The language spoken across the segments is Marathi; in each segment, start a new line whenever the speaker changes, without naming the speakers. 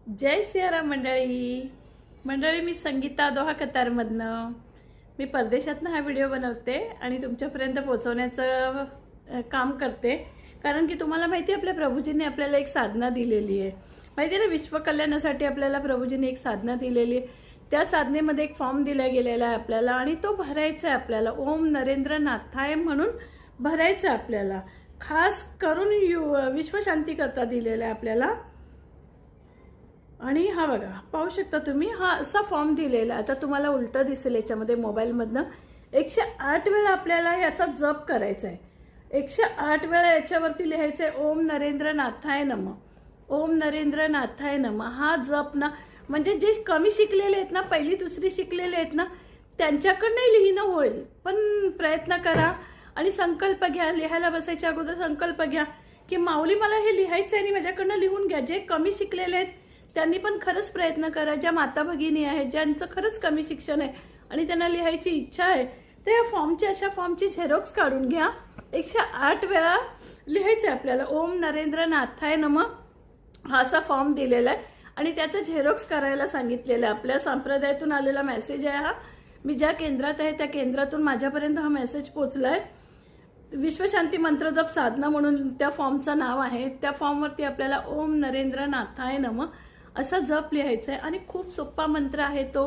जय सियाराम मंडळी मी संगीता दोहा कतारमधनं मी परदेशातनं हा व्हिडिओ बनवते आणि तुमच्यापर्यंत पोहोचवण्याचं काम करते। कारण की तुम्हाला माहिती आहे आपल्या प्रभूजींनी आपल्याला एक साधना दिलेली आहे। माहिती आहे ना, विश्वकल्याणासाठी आपल्याला प्रभूजींनी एक साधना दिलेली आहे। त्या साधनेमध्ये एक फॉर्म दिला गेलेला आहे आपल्याला आणि तो भरायचा आहे आपल्याला। ओम नरेंद्र नाथाय म्हणून भरायचा आपल्याला, खास करून विश्वशांती करता दिलेला आहे आपल्याला। आणि हा बघा, पाहू शकता तुम्ही, हा असा फॉर्म दिलेला आहे। आता तुम्हाला उलट दिसेल याच्यामध्ये मोबाईलमधनं 108 वेळा आपल्याला याचा जप करायचा आहे। 108 वेळा याच्यावरती लिहायचं आहे ओम नरेंद्र नाथाय नमः, ओम नरेंद्र नाथाय नमः। हा जप ना, म्हणजे जे कमी शिकलेले आहेत ना, पहिली दुसरी शिकलेले आहेत ना, त्यांच्याकडनंही लिहिणं होईल। पण प्रयत्न करा आणि संकल्प घ्या। लिहायला बसायच्या अगोदर संकल्प घ्या की माऊली मला हे लिहायचं आहे आणि माझ्याकडनं लिहून घ्या। जे कमी शिकलेले आहेत त्यांनी पण खरंच प्रयत्न करा। ज्या माता भगिनी आहेत ज्यांचं खरंच कमी शिक्षण आहे आणि त्यांना लिहायची इच्छा आहे, तर या फॉर्मची, अशा फॉर्मची झेरॉक्स काढून घ्या। 108 वेळा लिहायचं आहे आपल्याला ओम नरेंद्र नाथाय नमः, हा असा फॉर्म दिलेला आहे आणि त्याचं झेरॉक्स करायला सांगितलेलं आहे। आपल्या संप्रदायातून आलेला मेसेज आहे हा। मी ज्या केंद्रात आहे त्या केंद्रातून माझ्यापर्यंत हा मेसेज पोहोचला आहे। विश्वशांती मंत्र जप साधना म्हणून त्या फॉर्मचं नाव आहे। त्या फॉर्मवरती आपल्याला ओम नरेंद्र नाथाय नमः असा जप लिहायचा आहे आणि खूप सोपा मंत्र आहे तो।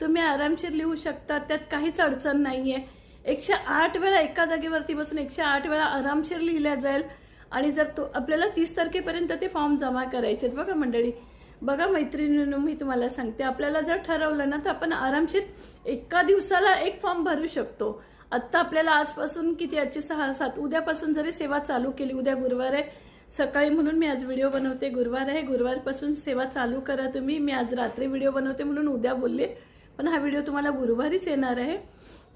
तुम्ही आरामशीर लिहू शकता, त्यात काहीच अडचण नाहीये। 108 वेळा एका जागेवरती बसून 108 वेळा आरामशीर लिहिल्या जाईल। आणि जर तो आपल्याला 30 तारखेपर्यंत ते फॉर्म जमा करायचे आहेत। बघा मंडळी, बघा मैत्रिणींनो, मी तुम्हाला सांगते, आपल्याला जर ठरवलं ना तर आपण आरामशीर एका दिवसाला एक फॉर्म भरू शकतो। आता आपल्याला आजपासून किती, आजचे 6-7, उद्यापासून जरी सेवा चालू केली, उद्या गुरुवार आहे सकाळी म्हणून मी आज व्हिडिओ बनवते, गुरुवार आहे, गुरुवारपासून सेवा चालू करा तुम्ही। मी आज रात्री व्हिडिओ बनवते म्हणून उद्या बोलले, पण हा व्हिडिओ तुम्हाला गुरुवारीच येणार आहे।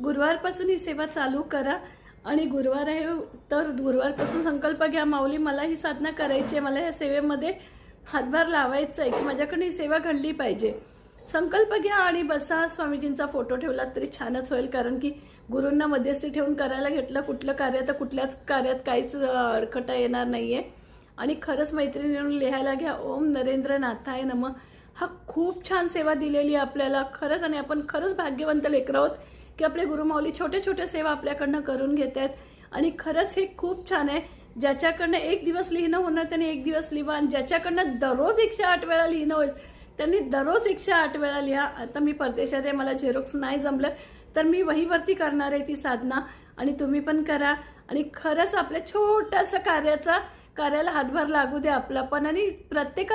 गुरुवारपासून ही सेवा चालू करा आणि गुरुवार आहे तर गुरुवारपासून संकल्प घ्या, माऊली मला ही साधना करायची आहे, मला या सेवेमध्ये हातभार लावायचा आहे की माझ्याकडे ही सेवा घडली पाहिजे। संकल्प घ्या आणि बसा। स्वामीजींचा फोटो ठेवला तरी छानच होईल, कारण की गुरूंना मध्यस्थी ठेवून करायला घेतलं कुठलं कार्य तर कुठल्याच कार्यात काहीच अडखटा येणार नाहीये। आणि खरंच मैत्रिणींनो, लिहायला घ्या ओम नरेंद्र नाथाय नमः। हा खूप छान सेवा दिलेली आहे आपल्याला खरंच, आणि आपण खरंच भाग्यवंत लेकरं आहोत की आपले गुरुमाऊली छोट्या छोट्या सेवा आपल्याकडनं करून घेत आहेत। आणि खरंच हे खूप छान आहे। ज्याच्याकडनं एक दिवस लिहिणं होणार त्यांनी एक दिवस लिहा, आणि ज्याच्याकडनं दररोज 108 वेळा लिहिणं होईल त्यांनी दररोज 108 वेळा लिहा। आता मी परदेशात आहे, मला झेरॉक्स नाही जमलं तर मी वहीवरती करणार आहे ती साधना, आणि तुम्ही पण करा। आणि खरंच आपल्या छोट्याशा कार्याला हातभार लागू द्या आपला पण, आणि प्रत्येक